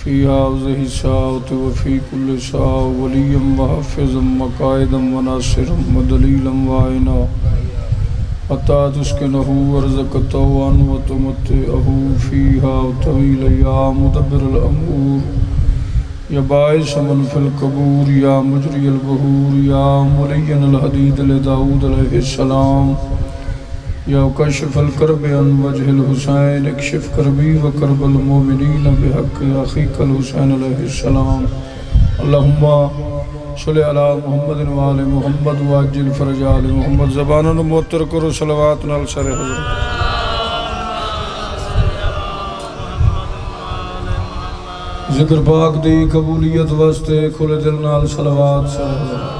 فی هذه الساعة وفي كل ساعة وليا وحافظا وقائدا وناصرا ودليلا وعينا حتى تسكنه وارزقه طوعا وتمتعه فيها طويلا يا مدبر الأمور يا باعث من في القبور يا مجري البهور يا ملين الحديد لداود عليه السلام يا كشف الكرب عن وجه الحسين اكشف كربي وكرب المؤمنين بحق أخيك الحسين عليه السلام اللهم صل على محمد وآل محمد وعجل فرج آل محمد زبانوں معطر کرو صلوات نال سر حضرت ذکر پاک دی قبولیت واسطے کھلے دل نال صلوات سر حضرت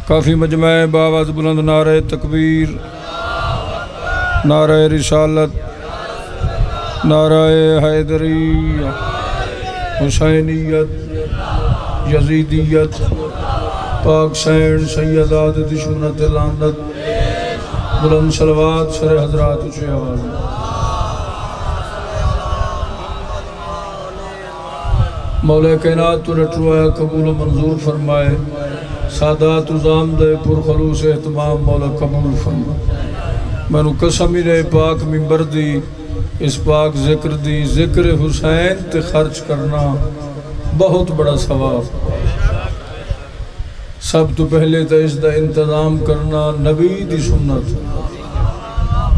کافی مجمع باواز بلند نعرہ تکبیر نعرہ رسالت نعرہ حیدری حسینیت یزیدیت پاک سین سیدات دشمنت لعنت بلند صلوات سر حضرات اچھے آواز مولا کائنات تو رٹوایا قبول و منظور فرمائے سادات ازام دے پر خلوص احتمام مولا قبول فرمائے میں نو قسمی رہے پاک ممبر دی اس پاک ذکر دی ذکر حسین تے خرچ کرنا بہت بڑا ثواب سب تو پہلے تا اس دا انتظام کرنا نبی دی سنت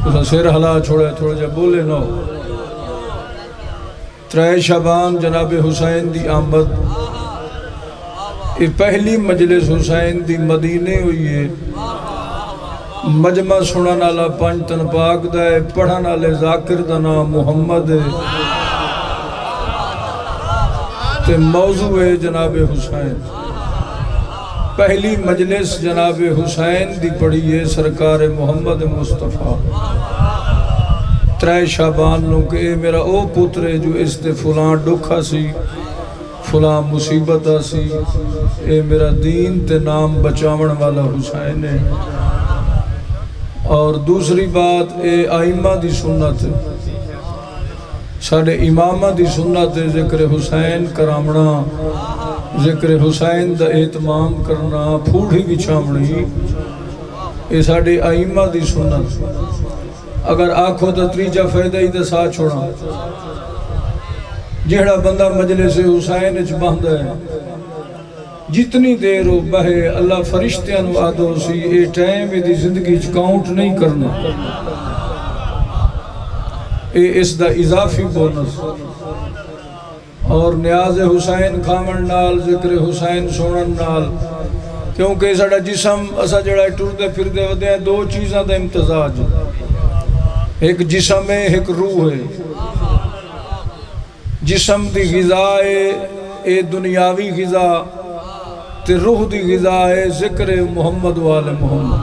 تو سیر حلا چھوڑے تھوڑے جب بولے نو 3 شعبان جناب حسین دی آمد یہ پہلی مجلس حسین دی مدینے ہوئی ہے مجمع سنن والا 5 تن پاک دا ہے پڑھن والے ذاکر دا نام محمد ہے تے موضوع ہے جناب حسین پہلی مجلس جناب حسین دی پڑھی ہے سرکار محمد مصطفیٰ 3 شعبان نو کہ اے میرا او پتر ہے جو اس تے فلاں ڈکھا سی فلاں مصیبت آسی اے میرا دین تے نام بچاون والا حسین ہے اور دوسری بات اے آئمہ دی سنت ہے ساڑھے امامہ دی سنت ہے ذکر حسین کرامنا ذکر حسین دا اہتمام کرنا پھوڑی بچامنی اے ساڑھے آئمہ دی سنت اگر آنکھوں تا تریجہ فیدہ ہی دا ساتھ چھوڑا جہڑا بندہ مجلس حسین اچ باندھا ہے جتنی دیر ہو بہے اللہ فرشتیاں نو آدھو سی اے ٹائم دی زندگی اچ کاؤنٹ نہیں کرنا اے اس دا اضافی بونس اور نیاز حسین کھامن نال ذکر حسین سونن نال کیونکہ ساڑا جسم اسا جڑا ٹور دے پھر دے ودے ہیں 2 چیزاں دا امتزاج ایک جسم ہے ایک روح ہے جسم دی غذا ہے دنیاوی غذا تے روح دی غذا ہے ذکر محمد وال محمد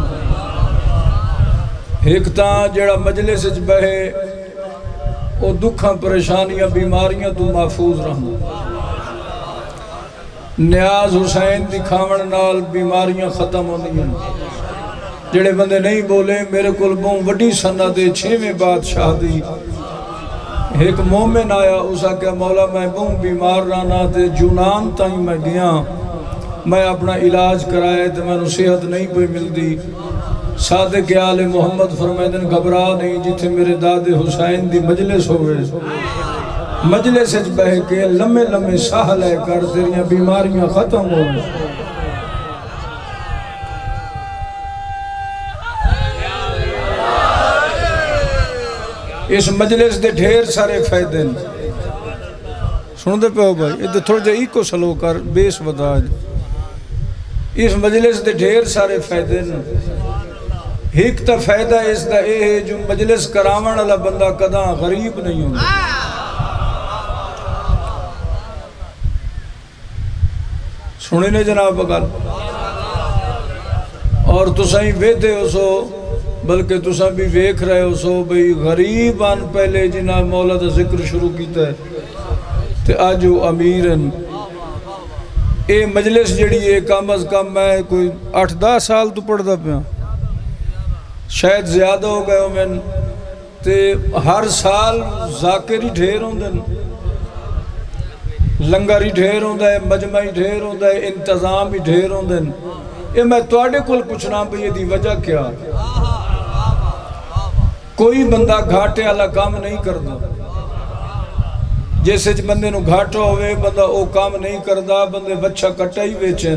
ایک تاں جڑا مجلس اچ بہے او دکھاں پریشانیاں بیماریاں تو محفوظ رہنا نیاز حسین دی کھاون نال بیماریاں ختم ہوندی ہیں جڑے بندے نہیں بولے میرے کل بہن وڈی سنت 6ویں بادشاہ دی ایک مومن آیا اسا کہ مولا میں بہن بیمار رہنا تے جونان تائیں میں گیا میں اپنا علاج کرائے تے میں نصیحت نہیں پہ مل دی صادق آل محمد فرمائے دن گھبرا نہیں جتھے میرے داد حسین دی مجلس ہوئے مجلس اچ بہ کے لمے لمے ساہ لے کر تیریاں بیماریاں ختم ہوئے اس مجلس دے ڈھیر سارے فائدے سن دے پہ ہو بھائی ادھے تھوڑا جا ایک کو سلو کر بیس بدا اس مجلس دے ڈھیر سارے فائدے ایک تا فائدہ اس دا اے ہے جو مجلس کراون اللہ بندہ قداں غریب نہیں ہوں سنی نے جناب بگل اور تو سائیں ویدے ہو سو بلکہ تو سب بھی ویکھ رہے ہو سو بھئی غریب آن پہلے جنہاں مولا دا ذکر شروع کیتا ہے تے آجو امیرن اے مجلس جڑی ہے کم از کم میں کوئی 8-10 سال تو پڑھ دا پیا شاید زیادہ ہو گئے ہو میں تے ہر سال ذاکر ہی ڈھیر ہوندے، لنگر ہی ڈھیر ہوندے، مجمع ہی ڈھیر ہوندے، انتظام ہی ڈھیر ہوندے۔ یہ میں تواڈے کول پوچھنا بھی یہ دی وجہ کیا؟ کوئی بندہ گھاٹے والا کام نہیں کردا، جیسے بندے نو گھاٹا ہوئے بندہ او کام نہیں کردا، بندے بچہ کٹا ہی بیچیں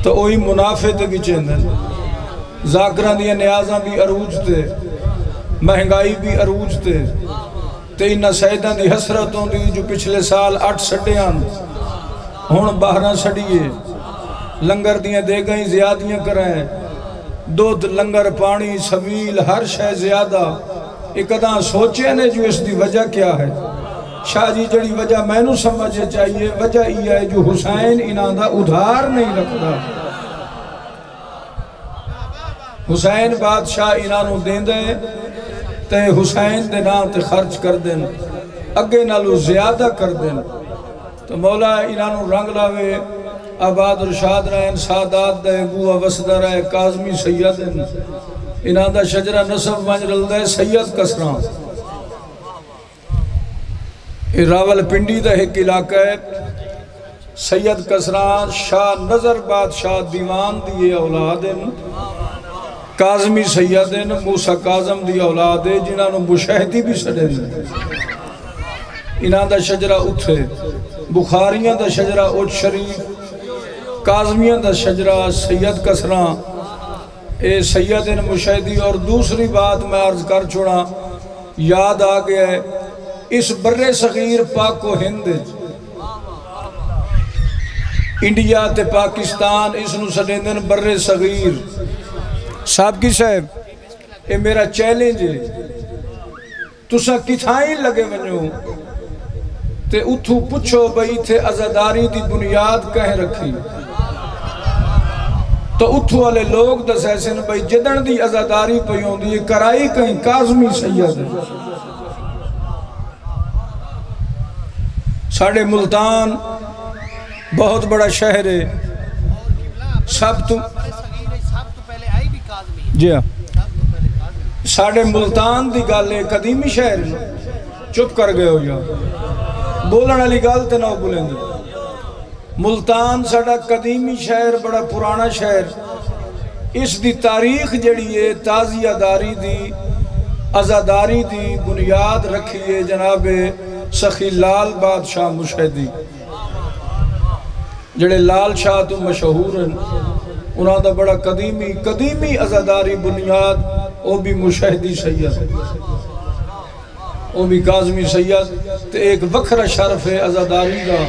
تو وہی منافع تے بیچیں دن، ذاکران دیا نیازاں بھی عروج تے، مہنگائی بھی عروج تے، تے انہا سیدان دی حسرتوں دی جو پچھلے سال 8 سڈیاں ہون 12 سڈیے، لنگر دیاں دے گئیں زیادیاں کریں، دودھ لنگر پانی سبیل ہر شے زیادہ، ایک ادھاں سوچے نے جو اس دی وجہ کیا ہے؟ شاہ جی جڑی وجہ میں نو سمجھے چاہیے، وجہ یہ ہے جو حسین انہاں دا ادھار نہیں رکھدا، حسین بادشاہ انہاں نو دین دے تے حسین دے نام تے خرچ کر دیں، اگے نالو زیادہ کر دیں، تو مولا انہاں نو رنگ لاوے، آباد رشاد رہن، سادات دے، بوہ وسدہ رہے، کاظمی سید انہاں دا شجرہ نصب منجرل دے سید کسران، راول پنڈی دا ایک علاقہ ہے، سید کسران شاہ نظر بادشاہ دیوان دیئے اولادن، کاظمی سیدن موسیٰ کاظم دی اولادے جنہاں نو مشاہدی بھی سڑے دیں، انہاں دا شجرہ اتھے، بخاریاں دا شجرہ اٹھ شریف، کاظمیاں دا شجرہ سید کسران، اے سیدن مشاہدی۔ اور دوسری بات میں عرض کر چھوڑا، یاد آگیا ہے، اس بر صغیر پاک و ہند انڈیا تے پاکستان اس نو سڈیندن بر صغیر، صاحب کی صاحب اے میرا چیلنج ہے، تسا کتھائیں لگے ونیو تے اتھو پچھو بھئی تھے عزاداری دی بنیاد کہیں رکھی، تو اتھو والے لوگ دس ایسے بھئی جدن دی عزاداری پیوں دی کرائی کہیں کاظمی سید ہے۔ ساڑھے ملتان بہت بڑا شہر ہے، سب تو جی ہاں ساڑھے ملتان دی گالے قدیمی شہر چپ کر گئے ہو یا بولن علی گال تے نہ بولیں دے، ملتان ساڑھا قدیمی شہر بڑا پرانا شہر، اس دی تاریخ جڑی ہے تازیہ داری دی عزاداری دی بنیاد رکھیے جناب سخی لال بادشاہ مشہدی، جڑے لال شاہ تو مشہور ہیں، انہاں دا بڑا قدیمی عزاداری بنیاد، وہ بھی مشہدی سید، وہ بھی کاظمی سید، تے ایک وکھرا شرف ہے عزاداری دا،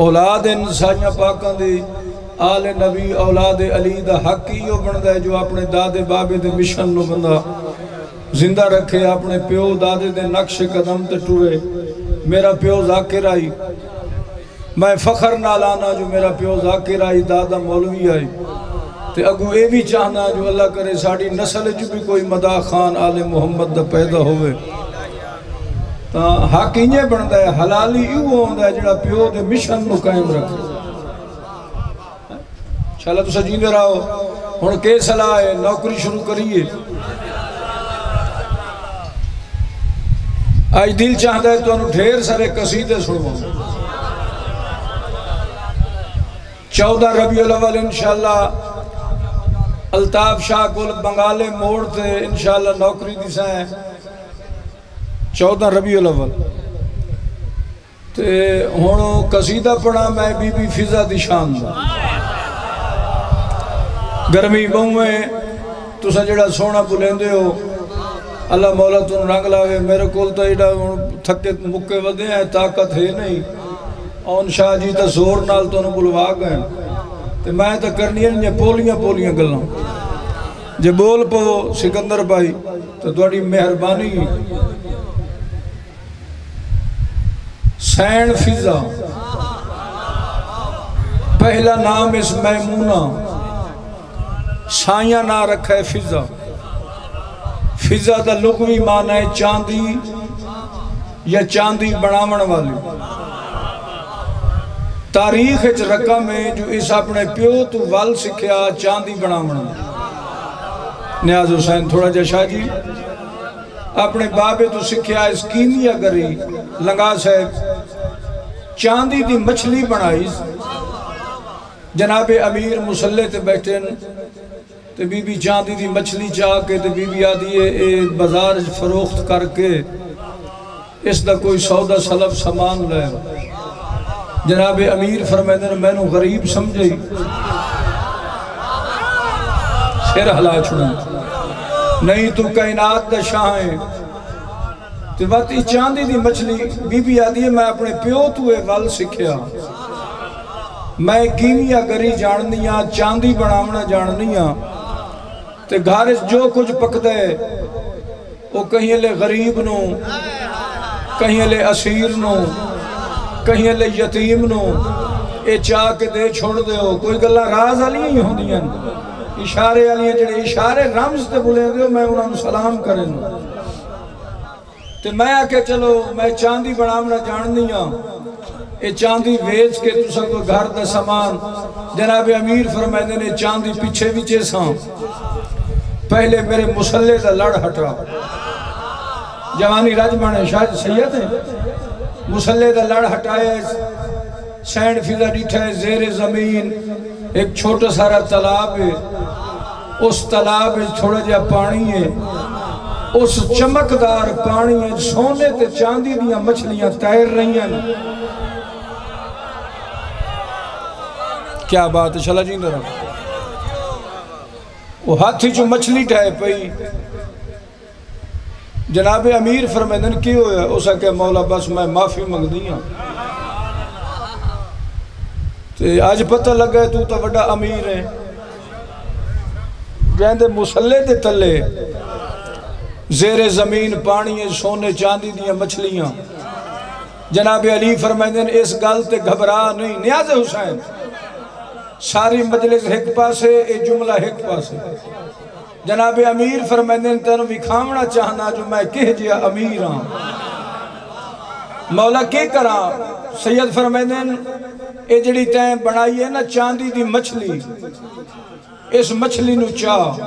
اولاد انسانیہ پاکان دی، آل نبی اولاد علی دا حق ہی ہو بندہ ہے جو اپنے دادے بابے دے مشن نو بندہ زندہ رکھے، اپنے پیو دادے دے نقش قدم تے ٹورے۔ میرا پیو ذاکر آئی، میں فخر نہ لانا جو میرا پیو ذاکر آئی، دادا مولوی آئی، تے اگو اے بھی چاہنا جو اللہ کرے ساڑی نسل جو بھی کوئی مداح خان آل محمد دا پیدا ہوئے، حق انجے بندہ ہے، حلالی ایو ہوندہ ہے جڑا پیو دے مشن نو قائم رکھے۔ انشاءاللہ تو سجیندے رہو، ہن کے صلاح ہے نوکری شروع کریے۔ آج دل چاہتا ہے تو انہوں ڈھیر سارے قصیدے سنو، 14 ربیع الاول انشاءاللہ الطاف شاہ کل بنگالے موڑ تے انشاءاللہ نوکری دی سائیں 14 ربیع الاول تے ہونو قصیدہ پڑھا میں بی بی فضا دی شان دا، گرمی بہویں تو سجڑا سونا بلندے ہو، اللہ مولا تن رنگ لاوے، میرے کول تو ایڈا تھکے مکے ودے ہیں، طاقت ہے نہیں، اون شاہ جی تا زور نال تو بلوا گئے، تے میں تا کرنی ہیں پولیاں گلاں، جے بول پو سکندر بھائی تو دوڑی مہربانی۔ سین فضا پہلا نام اس میمونہ، سائیاں نہ رکھا ہے فضا، فضا دا لغوی معنی ہے چاندی یا چاندی بناون والی، تاریخ اچ رقم ہے جو اس اپنے پیو تو وال سکھیا چاندی بناون، نیاز حسین تھوڑا جا شاہ جی اپنے بابے تو سکھیا اس کیمیا گری لنگا صاحب چاندی دی مچھلی بنائی جناب امیر مسلح تے بیٹھے تے بی بی چاندی دی مچھلی چاہ کے تے بی بی آدھی اے بازار فروخت کر کے اس دا کوئی سودا سلف سامان لے جناب امیر فرمائدن میں نو غریب سمجھے سر ہلا چھوڑا نہیں تو کائنات دا شاہ ہیں تو وقت چاندی دی مچھلی بی بی آدھی ہے میں اپنے پیو توے وال سکھیا میں کیمیا گری جاننیاں چاندی بناونا جاننیاں تے گھارس جو کچھ پک دے وہ کہیں لے غریب نو کہیں لے اسیر نو کہیں لے یتیم نو اے چاہ کے دے چھوڑ دے ہو کوئی گلہ راز علی ہی ہوں دیاں اشارے علی ہیں جڑے اشارے رمز تے بولے دے ہو میں انہوں نے سلام کریں تے میں آکے چلو میں چاندی بنامنا جاننیاں اے چاندی ویچ کے تو سب کو گھر دا سامان جناب امیر فرمائدے نے چاندی پیچھے ویچے ساں پہلے میرے مسلح دا لڑ ہٹا جوانی راجمانے شاید سید ہیں مسلح دا لڑ ہٹائے سینڈ فیضا ڈیٹھا ہے زیر زمین ایک چھوٹا سارا تالاب ہے اس تالاب ہے تھوڑا جا پانی ہے اس چمکدار پانی ہے سونے تے چاندی دیاں مچھلیاں تیر رہی ہیں کیا بات ہے شلا جی اندر وہ ہاتھی جو مچھلی ٹھائے پئی جناب امیر فرمیدن کی ہویا اسا کہ مولا بس میں معافی مانگ دیاں تے آج پتہ لگا ہے تو وڈا امیر ہے جہندے مسلح دے تلے زیر زمین پانی ہے سونے چاندی دیاں مچھلیاں جناب علی فرمیدن اس گل تے گھبرا نہیں نیاز حسین ساری مجلس ایک پاسے اے جملہ ایک پاسے جناب امیر فرمیدن تینوں بھی کھامنا چاہنا جو میں کہہ جیا امیر ہاں مولا کی کرا سید فرمیدن اے جڑی تین بنائی ہے نا چاندی دی مچھلی اس مچھلی نو چاہ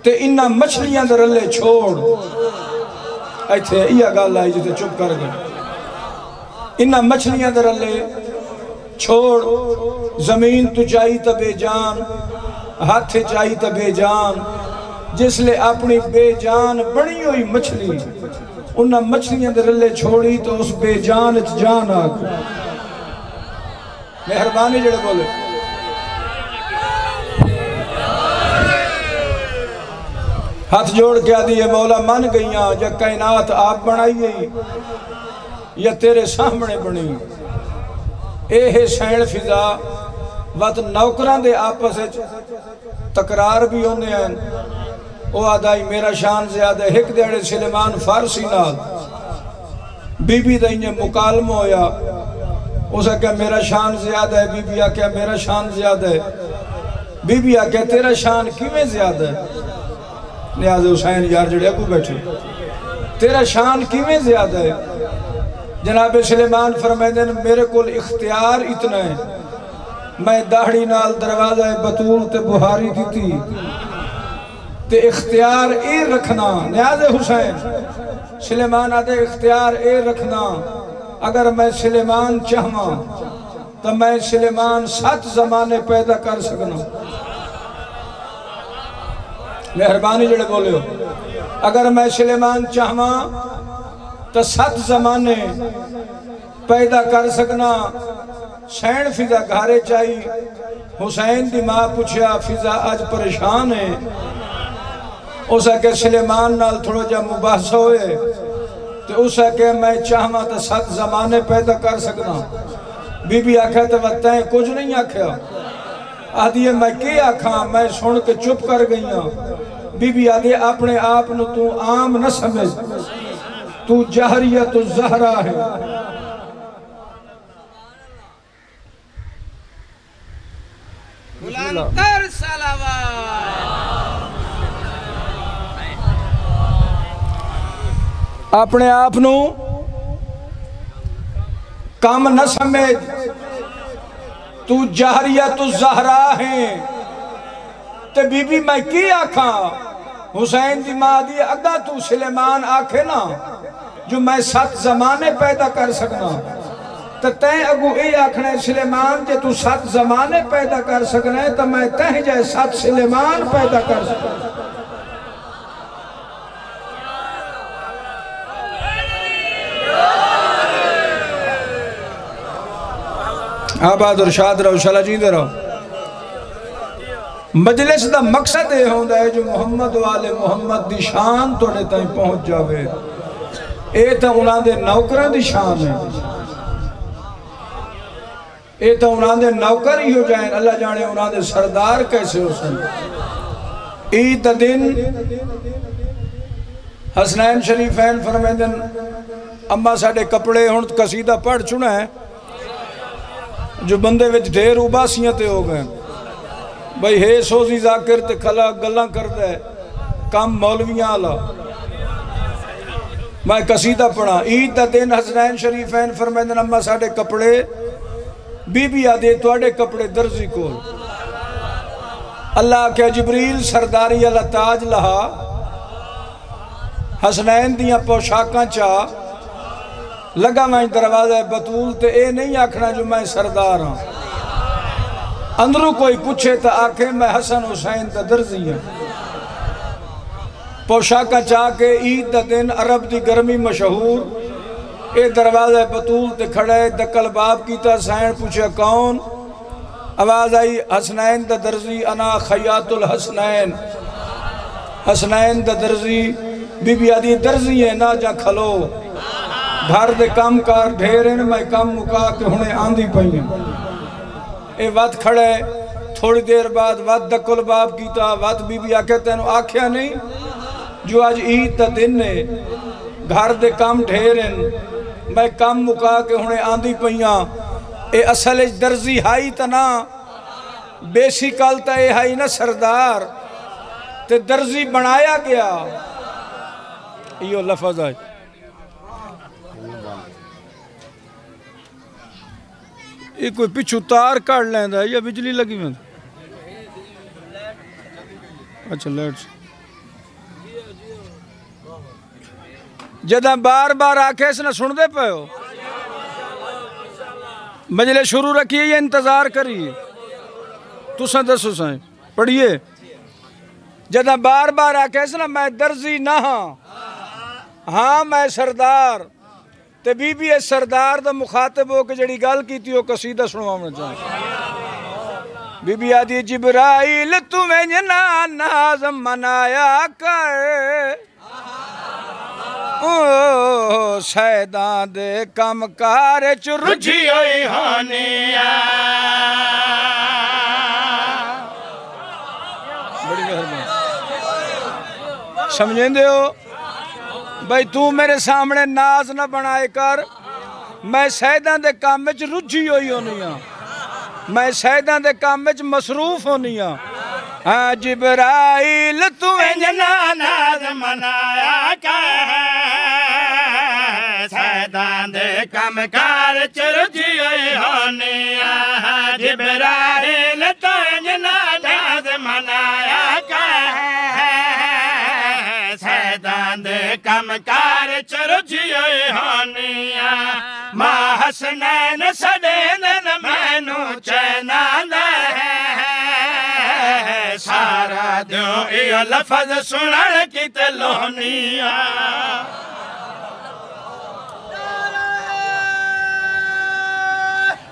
تے انہا مچھلیاں در اللہ چھوڑ ایتھے یہ گال آئی جتے چپ کر گئے انہا مچھلیاں در اللہ چھوڑ زمین تو چاہی تا بے جان ہاتھ چاہی تا بے جان جس لے اپنی بے جان بڑی ہوئی مچھلی انہا مچھلیاں در اللہ چھوڑی تو اس بے جان اچ جان آگ مہربانی جڑے بولے ہاتھ جوڑ کے آدھی ہے مولا من گئیاں یا کائنات آپ بنائی گئی یا تیرے سامنے بنی اے ہے سینڈ فضا وقت نوکران دے آپس تقرار بھی ہونے ہیں او آدھائی میرا شان زیادہ ہک دیڑے سلیمان فارسی نال بی بی دائیں مکالم ہویا اسا کہا میرا شان زیادہ ہے بی بی آکھا میرا شان زیادہ ہے بی بی آکھا تیرا شان کیویں زیادہ ہے نیاز حسین یار جڑے اگو بیٹھے تیرا شان کیویں زیادہ ہے جناب سلیمان فرمیدن میرے کول اختیار اتنا ہے میں داڑھی نال دروازہ بطول تے بہاری کی تھی تے اختیار اے رکھنا نیاز حسین سلیمان آدھے اختیار اے رکھنا اگر میں سلیمان چاہواں تو میں سلیمان 7 زمانے پیدا کر سکنا مہربانی جڑے بولے ہو اگر میں سلیمان چاہواں تو 7 زمانے پیدا کر سکنا سینڈ فضا گھارے چاہی حسین دی ماں پوچھیا فضا آج پریشان ہے اسا کہ سلیمان نال تھوڑا جا مباحثہ ہوئے تو اسا کہ میں چاہواں تو 7 زمانے پیدا کر سکنا بی بی آکھا تو وقتیں کچھ نہیں آکھا آدھی ہے میں کی آکھا میں سن کے چپ کر گئیاں بی بی آدھی اپنے آپنو تو عام نہ سمجھ تو جہریت الزہرہ ہے بلندر صلوات اپنے آپنو کام نہ سمجھ تو جہریت الزہرہ ہے تے بی بی میں کی آکھاں حسین دی ماں دی اگا تو سلیمان آکھے نا جو میں 7 زمانے پیدا کر سکنا تو تین اگو اے آکھنے سلیمان جے تو 7 زمانے پیدا کر سکنا ہے تو میں تین جائے 7 سلیمان پیدا کر سکنا. آباد اور شاد رہو شالا جیندے رہو. مجلس دا مقصد یہ ہوندہ ہے جو محمد والے محمد دی شان توڑے تائیں پہنچ جاوے. اے تا انہاں دے نوکران دی شان ہے. اے تا انہاں دے نوکر ہی ہو جائیں. اللہ جانے انہاں دے سردار کیسے ہو سن. عید دا دن حسنین شریفین فرمیدن اما ساڑے کپڑے ہون قصیدہ پڑھ چنا ہے جو بندے وچ ڈھیر اباسیاں تے ہو گئے. بھئی ہے سوزی ذاکر تے کھلا گلاں کر دے کام مولویاں آلا. میں قصیدہ پڑھا. عید دا دن حسنین شریفین فرمیدن اما ساڑے کپڑے بی بی آدھے توڑے کپڑے درزی کول. اللہ کہ جبریل سرداری اللہ تاج لہا حسنین دیاں پوشاکاں چاہ لگا میں دروازہ بطول تے اے نہیں آکھنا جو میں سردار ہوں. اندروں کوئی پوچھے تا آکھے میں حسن حسین تا درزی ہوں. پوشاکاں چاہ کے عید دا دن عرب دی گرمی مشہور. اے دروازہ بطول تے کھڑے دکل باب کیتا سائن پوچھے کون. آواز آئی حسنین دا درزی انا خیات الحسنین. حسنین دا درزی بی بی آدھی درزی ہے نا جا کھلو گھر دے کام کار ڈھیرن میں کام مکا کے ہونے آندھی پہنے. اے وقت کھڑے تھوڑی دیر بعد وقت دکل باب کیتا وقت بی بی آکے تینو آکھیا نہیں جو آج عید تا دن نے گھر دے کام ڈھیرن میں کام مکا کے ہونے آندھی پہنے. اے اصل درزی ہائی تا نا بیسی کالتا اے ہائی نا سردار تے درزی بنایا گیا. یہ لفظ آئی یہ کوئی پچھو تار کاٹ لیندہ ہے یا بجلی لگی میں. اچھا لیٹس جدہ بار بار آکھے اس نے سن دے پہ ہو مجلے شروع رکھیے یہ انتظار کریے تو سن دسو سائیں پڑھئے. جدہ بار بار آکھے اس نے میں درزی نہ ہاں میں سردار تے بی بی اس سردار دا مخاطب ہو کہ جڑی گال کی تھی وہ قصیدہ سنوانا چاہے. بی بی آدھی جبرائیل تمہیں جنا ناز منایا کر سیدان دے کم کار چرجی ہوئی ہونیا. بڑی مہربان سمجھیں دے ہو بھائی تو میرے سامنے ناز نہ بنائے کر. میں سیدان دے کام میں رجی ہوئی ہونی ہاں. میں سیدان دے کام میں مصروف ہونی ہاں. ہاں جبرائیل تمہیں جنا ناز منایا کر سیدان دے کام کار رجی ہوئی ہونی ہاں. جبرائیل تمہیں جنا ناز منایا کر سیدان دے کم کار چرجی ہوئی ہونیاں. ماں حسنین سدینن مینو چینان ہے سارا دیوں ایو لفظ سنن کی تلونیاں.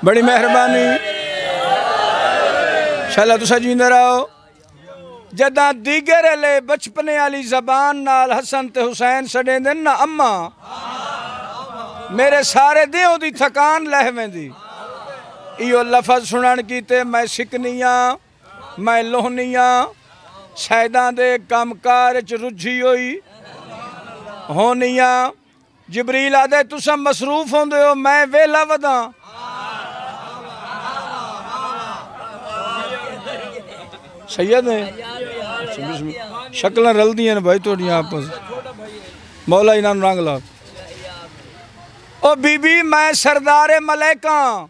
بڑی مہربانی شاءاللہ تسا جیندے رہو. جدہ دیگر لے بچپنے والی زبان نال حسن تے حسین سڑے دن نا اما میرے سارے دیوں دی تھکان لہویں دی. ایو لفظ سنن کیتے میں سکنیاں میں لوہنیاں سیدان دے کامکار چ رجھی ہوئی ہونیاں. جبریل آدھے تسا مصروف ہوندے ہو میں ویلا وداں. سید ہیں شکلیں رل دی ہیں بھائی توڑی آپس مولا انہوں رنگ لا. او بی بی میں سردار ملیکاں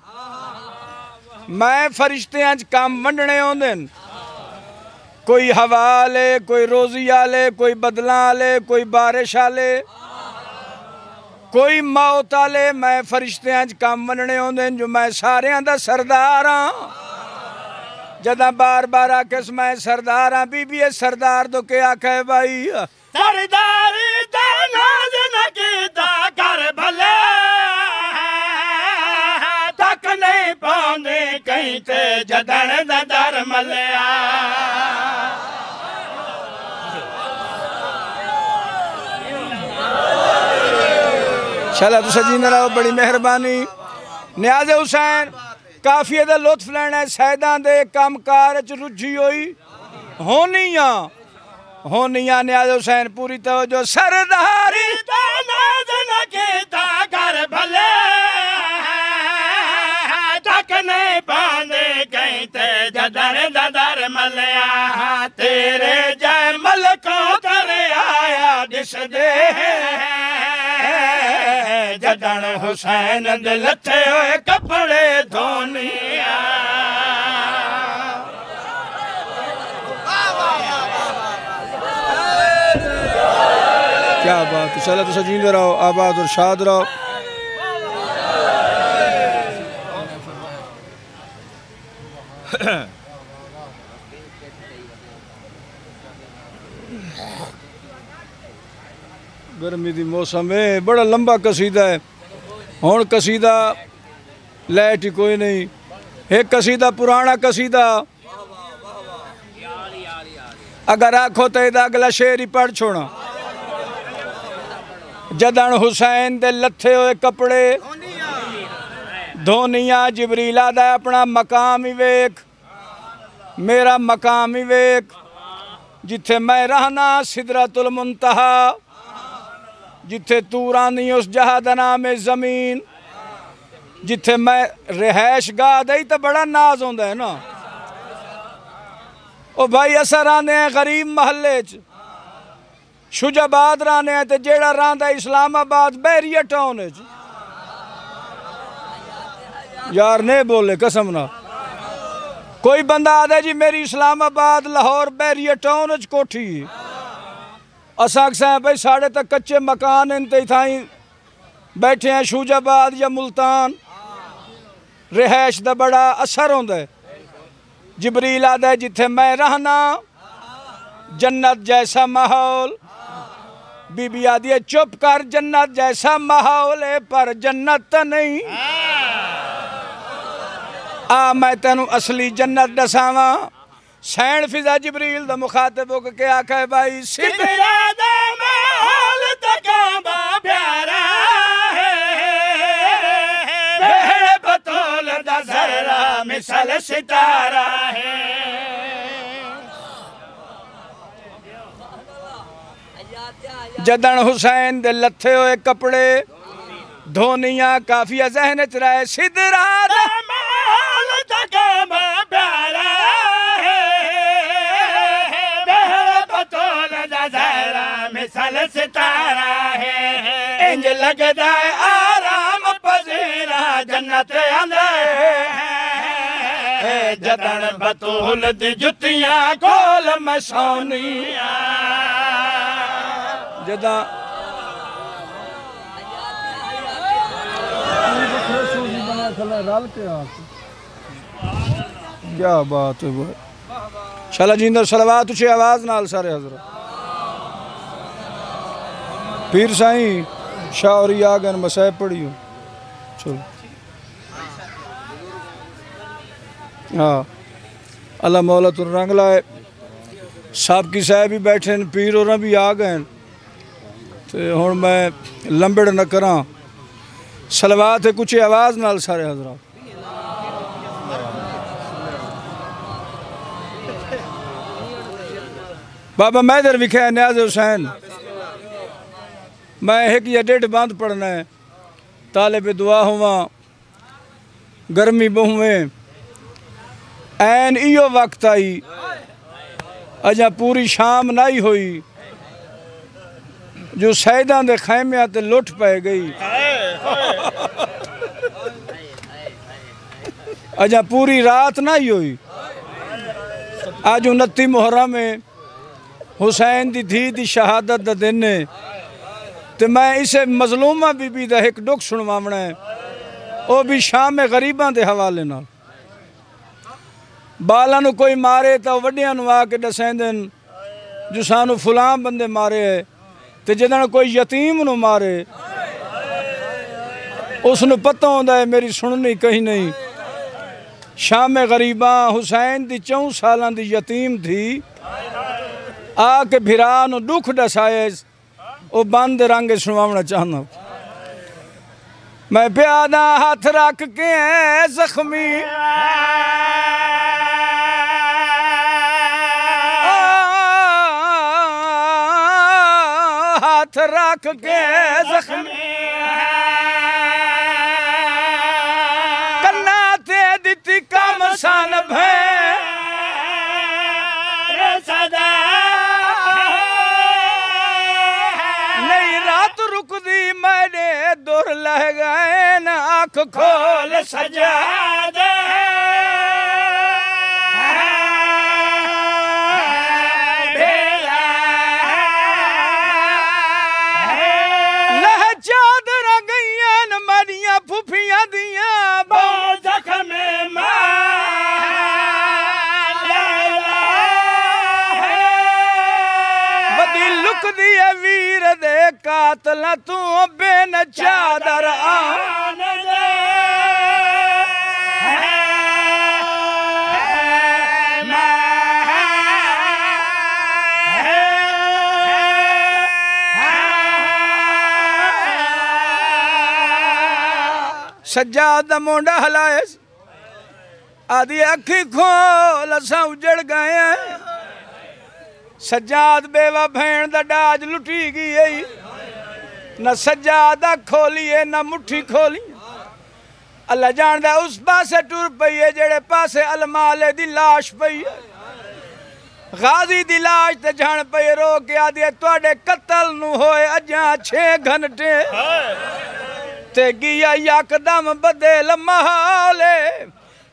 میں فرشتے انج کام ونڈنے ہوں دن کوئی ہوا لے، کوئی روزی آلے، کوئی بدلاں آلے، کوئی بارش آلے، کوئی موت آلے، میں فرشتے ہیں کام مننے ہوندے جو میں سارے ہاں دا سردار ہاں۔ جدہ بار بار آکس میں سردار ہاں، بی بی سردار تو کیا کہے بھائی؟ سرداری دا ناز نہ کیتا کر بھلے، تک نہیں پاؤندے کہیں تے جدن دا در ملیا۔ چلا تو سجین رہو، بڑی مہربانی۔ نیاز حسین کافی دا لطف لینا ہے، سیدان دے کام کارچ رجھی ہونیاں نیاز حسین پوری توجہ۔ سرداری دا ناز نہ کیتا کر بھلے، تک نہیں پاؤندے کہیں تے جدن دا در ملیا۔ تیرے جائے ملکوں تر آیا دس دے، جدن حسین دے لتھے ہوئے کپڑے دھونیا۔ کیا بات ہے، چلا تو سجین رہو، آباد اور شاد رہو۔ گرمی دی موسم ہے، بڑا لمبا قصیدہ ہے۔ ہون قصیدہ لیٹ ہی کوئی نہیں، ایک قصیدہ پرانا قصیدہ اگر آنکھو تیدہ اگلا شعر ہی پڑھ چھوڑا۔ جدن حسین دے لتھے ہوئے کپڑے دھونیاں، جبریل آدھا اپنا مقام ہی ویک، میرا مقام ہی ویک، جتھے میں رہنا سدرۃ المنتہا، جتھے تو رانی اس جہاد نام زمین، جتھے میں رہائش گاہ دئی تو بڑا ناز ہوندہ ہے نا۔ او بھائی اسا رانے ہیں غریب محلے چ، شجاباد رانے ہیں تے جیڑا راندہ اسلام آباد بیریہ ٹاؤن چ۔ یار نہیں بولے قسم نہ، کوئی بندہ آدھے جی میری اسلام آباد لاہور بیریہ ٹاؤن چ کوٹھی، اساک سے ہیں بھائی ساڑھے تک کچے مکان انتے تھائیں بیٹھے ہیں شجاباد یا ملتان، رہائش دا بڑا اثر ہوندہ ہے۔ جبریل آدھا ہے جتھے میں رہنا جنت جیسا ماحول، بی بی آدھی ہے چپ کر، جنت جیسا ماحول ہے پر جنت تا نہیں، میں تینوں اصلی جنت ڈساواں۔ سین فضا جبریل دا مخاطب ہو کے آکھا ہے بھائی سدرا دا محل تکابہ پیارا ہے، بہڑ بطول دا ذرہ مثل ستارہ ہے۔ جدن حسین دے لتھے ہوئے کپڑے دھونیاں کافی ذہن چ رہے، سدرا دا محل تکابہ پیارا ہے، بہڑ بطول دا ذرہ مثل ستارہ ہے۔ انج لگدا ہے آرام پذیرا جنت اندر، جدن بطول دی جتیاں کول میں سونیاں۔ جدہ کیا بات ہے بھائی، شالا جیندر صلوات اچھے آواز نال سارے حضرت۔ پیر سائیں شاعری آگن مسائب پڑھی ہوں، چلو ہاں اللہ مولا تر رنگ لائے، صاحب کی صاحب بھی بیٹھے ہیں، پیر اور بھی آگئے ہیں، تو ہون میں لمبڑ نہ کراں، صلوات ہے کچھ آواز نال سارے حضرات۔ بابا میں در وکھے ہیں نیاز حسین، میں ایک یا ڈیڑھ باندھ پڑھنا ہے، طالب دعا ہوا گرمی بہویں، این ایو وقت آئی اجا پوری شام نائی ہوئی، جو سیدان دے خیمیاں تے لٹ پہ گئی، اجا پوری رات نائی ہوئی، آج 29 محرم میں حسین دی دھی دی شہادت دا دن ہے تو میں اسے مظلومہ بی بی دا ایک ڈک سنواونا ہے وہ بھی شام غریباں دے حوالے نہ بالا نو کوئی مارے تو وڈیاں نو آ کے دسیں دن جو سانو فلاں بندے مارے ہے تو جدن کوئی یتیم نو مارے اس نو پتہ ہوندہ ہے میری سننی کہیں نہیں شام غریباں حسین دی 4 سالاں دی یتیم تھی آ کے بھرانو دکھ ڈسائے وہ بند رنگ سنواونا چاہنا میں پیادہ ہاتھ رکھ کے زخمی ہاتھ رکھ کے زخمی کرنا تے دیتی کام سان بھین صدا نہیں رات رک دی میں نے دور لہ گئے نا آنکھ کھول سجاد لہ چادر گئیاں مریاں پھوپھیاں دیاں بہو زخم بدی لک دیئے ویر دے قاتل تو بین چادر آن سجاد دا مونڈا ہلائے آدھی اکھی کھول اساں اجڑ گئے ہیں سجاد بیوہ بھین دا ڈاج لٹی گئی ہے نہ سجادہ کھولیے نہ مٹھی کھولی اللہ جاندہ اس پاسے ٹور پئیے جڑے پاسے المالے دی لاش پئیے غازی دی لاش تے جھان پئیے رو کے آدھے توڑے قتل نو ہوئے اجاں 6 گھنٹے تے گیا یک دم بدل محالے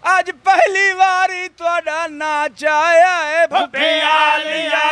آج پہلی واری توڑا ناچ آیا ہے بھپیا لیا